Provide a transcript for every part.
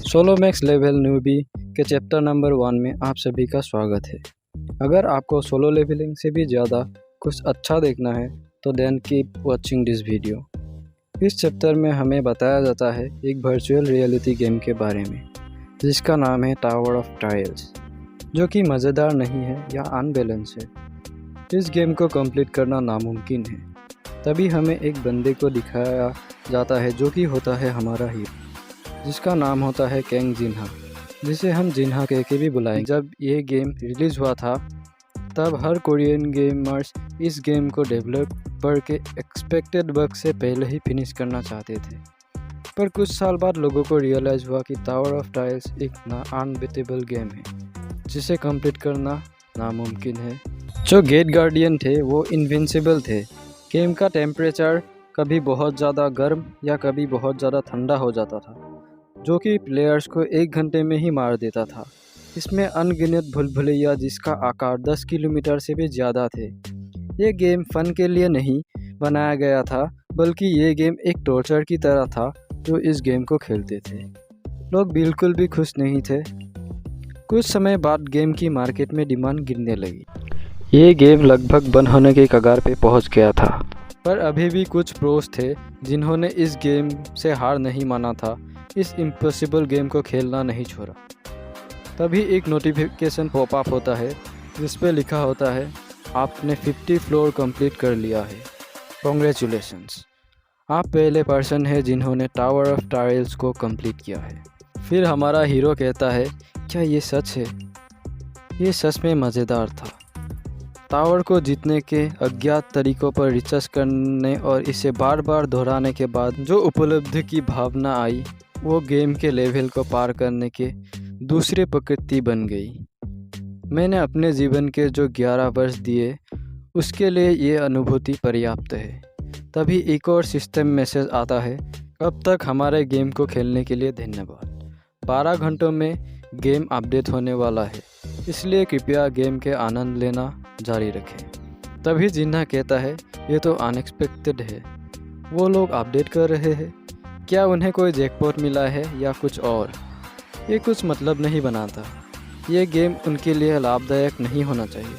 Solo max level newbie के chapter number 1 में आप सभी का स्वागत है। अगर आपको सोलो लेवलिंग से भी ज़्यादा कुछ अच्छा देखना है तो then keep watching this video. इस चैप्टर में हमें बताया जाता है एक वर्चुअल रियलिटी गेम के बारे में जिसका नाम है टावर ऑफ ट्रायल्स, जो कि मज़ेदार नहीं है या अनबैलेंस है। इस गेम को कंप्लीट करना नामुमकिन है। तभी हमें एक बंदे को दिखाया जाता है जो कि होता है हमारा हीरो, जिसका नाम होता है कैंग जिन्हा, जिसे हम जिन्हा कह के भी बुलाएंगे। जब ये गेम रिलीज़ हुआ था तब हर कोरियन गेमर्स इस गेम को डेवलपर के एक्सपेक्टेड बग से पहले ही फिनिश करना चाहते थे, पर कुछ साल बाद लोगों को रियलाइज़ हुआ कि टावर ऑफ ट्रायल्स एक अनबीटेबल गेम है जिसे कंप्लीट करना नामुमकिन है। जो गेट गार्डियन थे वो इनविंसिबल थे। गेम का टेम्परेचर कभी बहुत ज़्यादा गर्म या कभी बहुत ज़्यादा ठंडा हो जाता था, जो कि प्लेयर्स को 1 घंटे में ही मार देता था। इसमें अनगिनत भूलभुलैया जिसका आकार 10 किलोमीटर से भी ज़्यादा थे। ये गेम फ़न के लिए नहीं बनाया गया था, बल्कि ये गेम एक टॉर्चर की तरह था जो इस गेम को खेलते थे। लोग बिल्कुल भी खुश नहीं थे। कुछ समय बाद गेम की मार्केट में डिमांड गिरने लगी। ये गेम लगभग बंद होने के कगार पे पहुंच गया था, पर अभी भी कुछ प्रोस थे जिन्होंने इस गेम से हार नहीं माना था, इस इम्पॉसिबल गेम को खेलना नहीं छोड़ा। तभी एक नोटिफिकेशन पॉपअप होता है जिस पे लिखा होता है आपने 50 फ्लोर कंप्लीट कर लिया है, कॉन्ग्रेचुलेशंस, आप पहले पर्सन हैं जिन्होंने टावर ऑफ ट्रायल्स को कंप्लीट किया है। फिर हमारा हीरो कहता है क्या ये सच है? ये सच में मज़ेदार था। टावर को जीतने के अज्ञात तरीक़ों पर रिसर्च करने और इसे बार बार दोहराने के बाद जो उपलब्धि की भावना आई वो गेम के लेवल को पार करने के दूसरी प्रकृति बन गई। मैंने अपने जीवन के जो 11 वर्ष दिए उसके लिए ये अनुभूति पर्याप्त है। तभी एक और सिस्टम मैसेज आता है, अब तक हमारे गेम को खेलने के लिए धन्यवाद। 12 घंटों में गेम अपडेट होने वाला है, इसलिए कृपया गेम के आनंद लेना जारी रखें। तभी जिन्हा कहता है ये तो अनएक्सपेक्टेड है, वो लोग अपडेट कर रहे हैं, क्या उन्हें कोई जैकपॉट मिला है या कुछ और? ये कुछ मतलब नहीं बनाता। ये गेम उनके लिए लाभदायक नहीं होना चाहिए।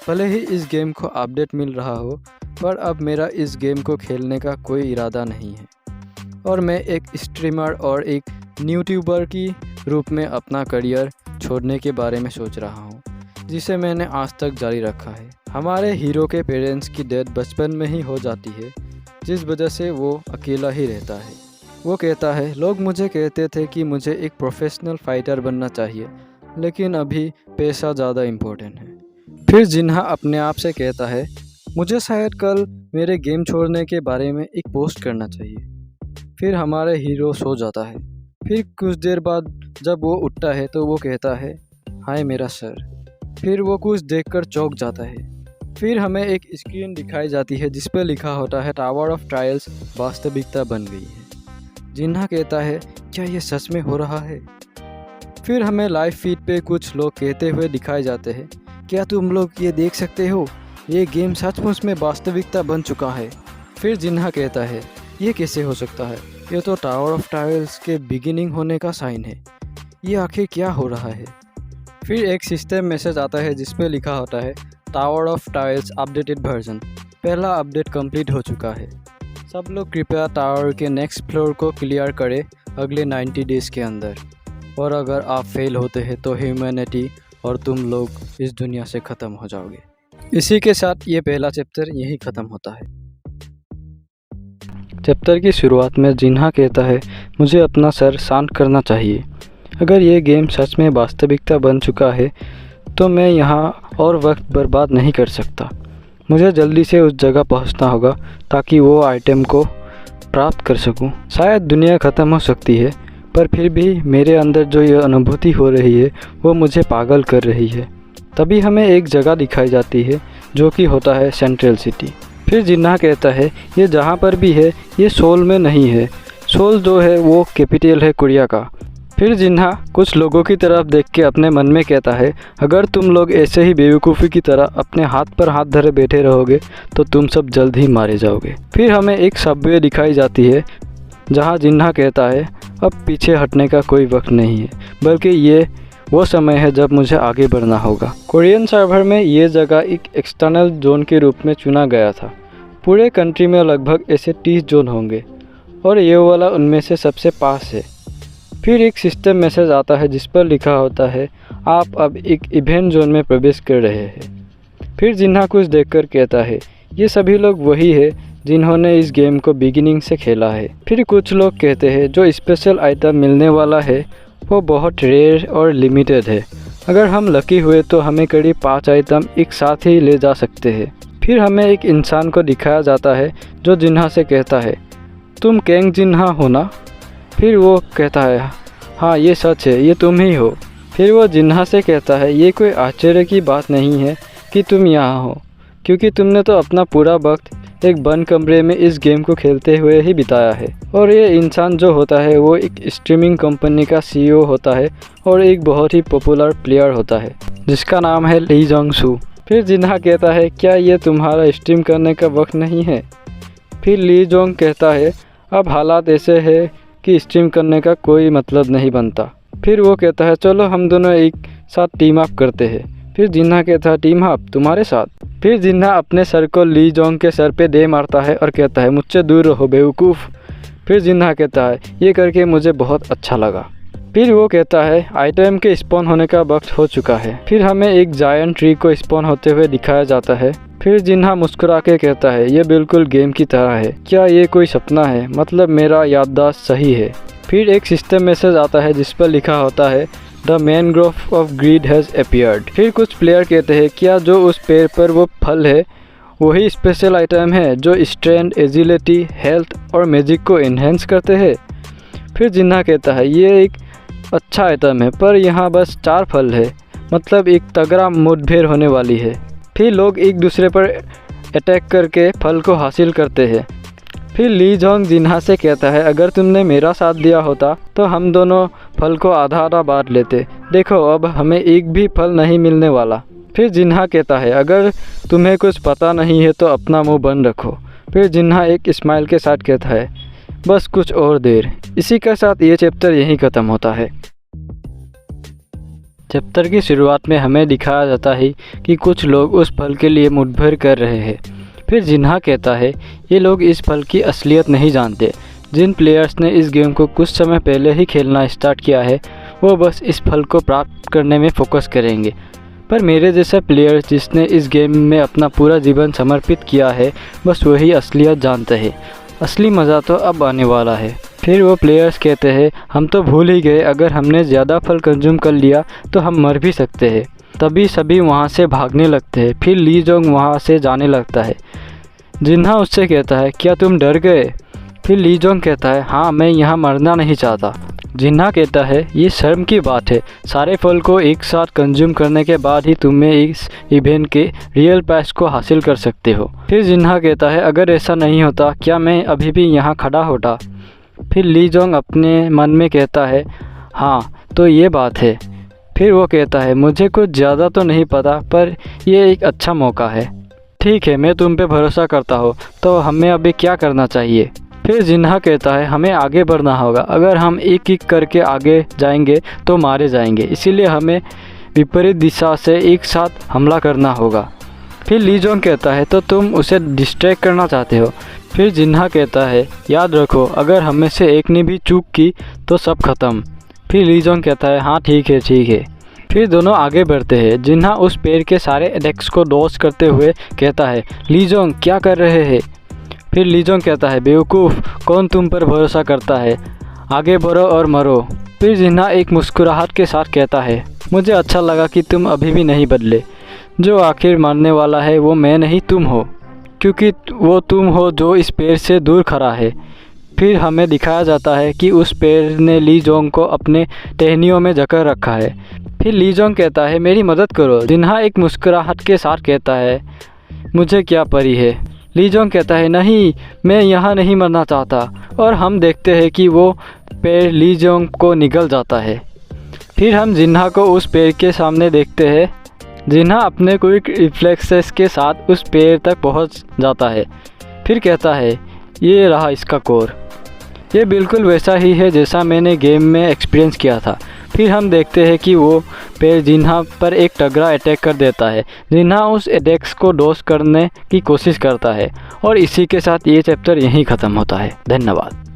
भले ही इस गेम को अपडेट मिल रहा हो, पर अब मेरा इस गेम को खेलने का कोई इरादा नहीं है और मैं एक स्ट्रीमर और एक यूट्यूबर की रूप में अपना करियर छोड़ने के बारे में सोच रहा हूँ, जिसे मैंने आज तक जारी रखा है। हमारे हीरो के पेरेंट्स की डेथ बचपन में ही हो जाती है, जिस वजह से वो अकेला ही रहता है। वो कहता है लोग मुझे कहते थे कि मुझे एक प्रोफेशनल फाइटर बनना चाहिए, लेकिन अभी पैसा ज़्यादा इम्पोर्टेंट है। फिर जिन्हा अपने आप से कहता है मुझे शायद कल मेरे गेम छोड़ने के बारे में एक पोस्ट करना चाहिए। फिर हमारे हीरो सो जाता है। फिर कुछ देर बाद जब वो उठता है तो वो कहता है हाय मेरा सर। फिर वो कुछ देखकर चौंक जाता है। फिर हमें एक स्क्रीन दिखाई जाती है जिस पर लिखा होता है टावर ऑफ ट्रायल्स वास्तविकता बन गई है। जिन्हा कहता है क्या ये सच में हो रहा है? फिर हमें लाइव फीड पे कुछ लोग कहते हुए दिखाए जाते हैं क्या तुम लोग ये देख सकते हो, ये गेम सचमुच में वास्तविकता बन चुका है। फिर जिन्हा कहता है ये कैसे हो सकता है, ये तो टावर ऑफ ट्रायल्स के बिगिनिंग होने का साइन है, ये आखिर क्या हो रहा है? फिर एक सिस्टम मैसेज आता है जिस पे लिखा होता है tower of trials updated version, पहला अपडेट कंप्लीट हो चुका है। सब लोग कृपया टावर के नेक्स्ट फ्लोर को क्लियर करें अगले 90 डेज़ के अंदर, और अगर आप फेल होते हैं तो ह्यूमैनिटी और तुम लोग इस दुनिया से ख़त्म हो जाओगे। इसी के साथ ये पहला चैप्टर यहीं ख़त्म होता है। चैप्टर की शुरुआत में जिन्हा कहता है मुझे अपना सर शांत करना चाहिए। अगर ये गेम सच में वास्तविकता बन चुका है तो मैं यहाँ और वक्त बर्बाद नहीं कर सकता। मुझे जल्दी से उस जगह पहुँचना होगा ताकि वो आइटम को प्राप्त कर सकूं। शायद दुनिया ख़त्म हो सकती है, पर फिर भी मेरे अंदर जो ये अनुभूति हो रही है वो मुझे पागल कर रही है। तभी हमें एक जगह दिखाई जाती है जो कि होता है सेंट्रल सिटी। फिर जिन्हा कहता है ये जहाँ पर भी है ये सोल में नहीं है, सोल जो है वो कैपिटल है कोरिया का। फिर जिन्हा कुछ लोगों की तरफ देख के अपने मन में कहता है अगर तुम लोग ऐसे ही बेवकूफ़ी की तरह अपने हाथ पर हाथ धरे बैठे रहोगे तो तुम सब जल्द ही मारे जाओगे। फिर हमें एक सबवे दिखाई जाती है जहाँ जिन्हा कहता है अब पीछे हटने का कोई वक्त नहीं है, बल्कि ये वो समय है जब मुझे आगे बढ़ना होगा। कोरियन सर्वर में ये जगह एक एक्सटर्नल जोन के रूप में चुना गया था। पूरे कंट्री में लगभग ऐसे 30 जोन होंगे और ये वाला उनमें से सबसे पास है। फिर एक सिस्टम मैसेज आता है जिस पर लिखा होता है आप अब एक इवेंट जोन में प्रवेश कर रहे हैं। फिर जिन्हा कुछ देखकर कहता है ये सभी लोग वही है जिन्होंने इस गेम को बिगिनिंग से खेला है। फिर कुछ लोग कहते हैं जो स्पेशल आइटम मिलने वाला है वो बहुत रेयर और लिमिटेड है। अगर हम लकी हुए तो हमें करीब 5 आइटम एक साथ ही ले जा सकते हैं। फिर हमें एक इंसान को दिखाया जाता है जो जिन्हा से कहता है तुम कैंग जिन्हा हो ना। फिर वो कहता है हाँ ये सच है, ये तुम ही हो। फिर वो जिन्हा से कहता है ये कोई आश्चर्य की बात नहीं है कि तुम यहाँ हो, क्योंकि तुमने तो अपना पूरा वक्त एक बंद कमरे में इस गेम को खेलते हुए ही बिताया है। और ये इंसान जो होता है वो एक स्ट्रीमिंग कंपनी का CEO होता है और एक बहुत ही पॉपुलर प्लेयर होता है जिसका नाम है ली जोंग सू। फिर जिन्हा कहता है क्या ये तुम्हारा स्ट्रीम करने का वक्त नहीं है। फिर ली जोंग कहता है अब हालात ऐसे है कि स्ट्रीम करने का कोई मतलब नहीं बनता। फिर वो कहता है चलो हम दोनों एक साथ टीम अप करते हैं। फिर जिन्हा कहता है टीम अप तुम्हारे साथ। फिर जिन्हा अपने सर को ली जोंग के सर पे दे मारता है और कहता है मुझसे दूर रहो बेवकूफ़। फिर जिन्हा कहता है ये करके मुझे बहुत अच्छा लगा। फिर वो कहता है आइटम के स्पॉन होने का वक्त हो चुका है। फिर हमें एक जायंट ट्री को स्पॉन होते हुए दिखाया जाता है। फिर जिन्हा मुस्कुरा के कहता है ये बिल्कुल गेम की तरह है, क्या ये कोई सपना है, मतलब मेरा याददाश्त सही है। फिर एक सिस्टम मैसेज आता है जिस पर लिखा होता है the man grove of greed has appeared. फिर कुछ प्लेयर कहते हैं क्या जो उस पेड़ पर वो फल है वही स्पेशल आइटम है जो स्ट्रेंथ, एजिलिटी, हेल्थ और मैजिक को इन्हेंस करते हैं। फिर जिन्हा कहता है ये एक अच्छा आइटम है पर यहाँ बस 4 फल है, मतलब एक तगड़ा मुठभेड़ होने वाली है। फिर लोग एक दूसरे पर अटैक करके फल को हासिल करते हैं। फिर ली जोंग जिन्हा से कहता है अगर तुमने मेरा साथ दिया होता तो हम दोनों फल को आधा आधा बांट लेते, देखो अब हमें एक भी फल नहीं मिलने वाला। फिर जिन्हा कहता है अगर तुम्हें कुछ पता नहीं है तो अपना मुंह बंद रखो। फिर जिन्हा एक स्माइल के साथ कहता है बस कुछ और देर। इसी के साथ ये चैप्टर यहीं ख़त्म होता है। चैप्टर की शुरुआत में हमें दिखाया जाता है कि कुछ लोग उस फल के लिए मुठभेड़ कर रहे हैं। फिर जिन्हा कहता है ये लोग इस फल की असलियत नहीं जानते। जिन प्लेयर्स ने इस गेम को कुछ समय पहले ही खेलना स्टार्ट किया है वो बस इस फल को प्राप्त करने में फोकस करेंगे, पर मेरे जैसा प्लेयर जिसने इस गेम में अपना पूरा जीवन समर्पित किया है बस वही असलियत जानते हैं। असली मज़ा तो अब आने वाला है। फिर वो प्लेयर्स कहते हैं हम तो भूल ही गए अगर हमने ज़्यादा फल कंज्यूम कर लिया तो हम मर भी सकते हैं। तभी सभी वहाँ से भागने लगते हैं। फिर ली जोंग वहाँ से जाने लगता है। जिन्हा उससे कहता है क्या तुम डर गए। फिर ली जोंग कहता है हाँ मैं यहाँ मरना नहीं चाहता। जिन्हा कहता है ये शर्म की बात है, सारे फल को एक साथ कंज्यूम करने के बाद ही तुम्हें इस इवेंट के रियल प्राइस को हासिल कर सकते हो। फिर जिन्हा कहता है अगर ऐसा नहीं होता क्या मैं अभी भी यहाँ खड़ा होता। फिर ली जोंग अपने मन में कहता है हाँ तो ये बात है। फिर वो कहता है मुझे कुछ ज़्यादा तो नहीं पता पर ये एक अच्छा मौका है। ठीक है मैं तुम पे भरोसा करता हूँ, तो हमें अभी क्या करना चाहिए। फिर जिन्हा कहता है हमें आगे बढ़ना होगा, अगर हम एक एक करके आगे जाएंगे तो मारे जाएंगे, इसीलिए हमें विपरीत दिशा से एक साथ हमला करना होगा। फिर ली जोंग कहता है तो तुम उसे डिस्ट्रैक्ट करना चाहते हो। फिर जिन्हा कहता है याद रखो अगर हम में से एक ने भी चूक की तो सब खत्म। फिर ली जोंग कहता है हाँ ठीक है ठीक है। फिर दोनों आगे बढ़ते हैं। जिन्हा उस पेड़ के सारे अटैक्स को डॉज करते हुए कहता है ली जोंग क्या कर रहे हैं। फिर ली जोंग कहता है बेवकूफ़ कौन तुम पर भरोसा करता है, आगे बढ़ो और मरो। फिर जिन्हा एक मुस्कुराहट के साथ कहता है मुझे अच्छा लगा कि तुम अभी भी नहीं बदले, जो आखिर मरने वाला है वो मैं नहीं तुम हो, क्योंकि वो तुम हो जो इस पेड़ से दूर खड़ा है। फिर हमें दिखाया जाता है कि उस पेड़ ने ली जोंग को अपने टहनियों में जकड़ रखा है। फिर ली जोंग कहता है मेरी मदद करो। जिन्हा एक मुस्कुराहट के साथ कहता है मुझे क्या परी है। ली जोंग कहता है नहीं मैं यहाँ नहीं मरना चाहता, और हम देखते हैं कि वो पेड़ ली जोंग को निगल जाता है। फिर हम जिन्हा को उस पेड़ के सामने देखते हैं। जिन्हा अपने क्विक रिफ्लेक्सेस के साथ उस पेड़ तक पहुँच जाता है। फिर कहता है ये रहा इसका कोर। ये बिल्कुल वैसा ही है जैसा मैंने गेम में एक्सपीरियंस किया था। फिर हम देखते हैं कि वो पेड़ जिन्हा पर एक टगरा अटैक कर देता है। जिन्हा उस अटैक्स को डॉज करने की कोशिश करता है और इसी के साथ ये चैप्टर यहीं ख़त्म होता है। धन्यवाद।